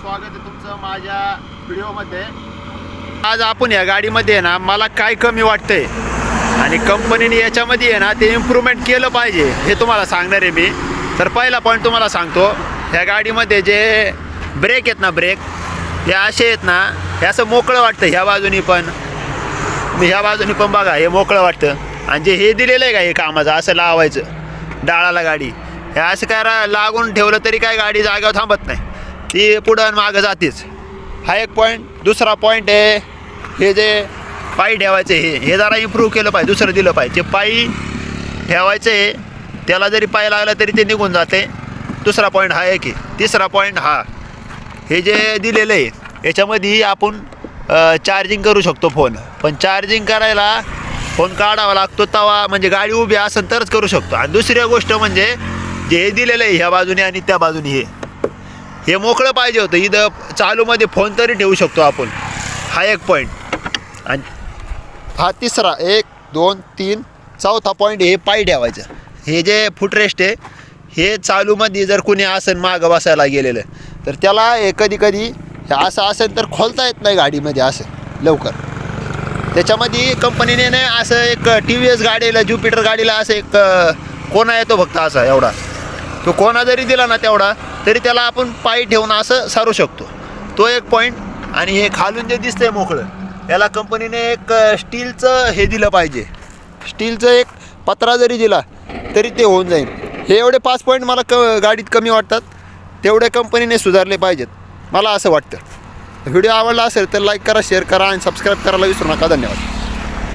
स्वागत आहे तुमचं माझ्या व्हिडिओमध्ये। आज आपण या गाडीमध्ये ना मला काय कमी वाटतंय आणि कंपनीने याच्यामध्ये आहे ना ते इम्प्रूव्हमेंट केलं पाहिजे हे तुम्हाला सांगणार आहे मी। तर पहिला पॉईंट तुम्हाला सांगतो, ह्या गाडीमध्ये जे ब्रेक आहेत ना, ब्रेक हे असे आहेत ना, हे असं मोकळं वाटतं ह्या बाजूनी पण, ह्या बाजूनी पण बघा हे मोकळं वाटतं। आणि जे हे दिलेलं आहे का हे कामाचं असं लावायचं डाळाला गाडी, हे असं काय लागून ठेवलं तरी काय गाडी जागेवर थांबत नाही, ती पुढं मागं जातेच। हा एक पॉईंट। दुसरा पॉईंट आहे हे जे पायी ठेवायचं हे जरा इम्प्रूव्ह केलं पाहिजे, दुसरं दिलं पाहिजे। पायी ठेवायचं आहे, त्याला जरी पाय लागला तरी ते निघून जाते। दुसरा पॉईंट हा आहे की। तिसरा पॉईंट हा, हे जे दिलेलं आहे याच्यामध्ये आपण चार्जिंग करू शकतो फोन, पण चार्जिंग करायला फोन काढावा लागतो तवा, म्हणजे गाडी उभी असेल तरच करू शकतो। आणि दुसरी गोष्ट म्हणजे जे हे दिलेलं आहे ह्या बाजूने आणि त्या बाजूने हे मोकळं पाहिजे होतं, इथं चालूमध्ये फोन तरी ठेवू शकतो आपण। हा एक पॉईंट। आणि हा तिसरा, 1 2 3 चौथा पॉईंट हे पायी ठेवायचं। हे जे फुटरेस्ट आहे हे चालूमध्ये जर कुणी असेल मागं बसायला गेलेलं तर त्याला हे कधी कधी असं असेल तर खोलता येत नाही गाडीमध्ये असं लवकर। त्याच्यामध्ये कंपनीने नाही असं एक TVS गाडीला, ज्युपिटर गाडीला असं एक कोना येतो फक्त असा एवढा, तो कोना जरी दिला ना तेवढा तरी त्याला आपण पायी ठेवून असं सारू शकतो, तो एक पॉईंट। आणि हे खालून जे दिसतंय मोकळं, याला कंपनीने एक स्टीलचं हे दिलं पाहिजे, स्टीलचं एक पत्रा जरी दिला तरी ते होऊन जाईल। हे एवढे 5 पॉईंट मला गाडीत कमी वाटतात, तेवढे कंपनीने सुधारले पाहिजेत मला असं वाटतं। व्हिडिओ आवडला असेल तर लाईक करा, शेअर करा आणि सबस्क्राईब करायला विसरू नका। धन्यवाद।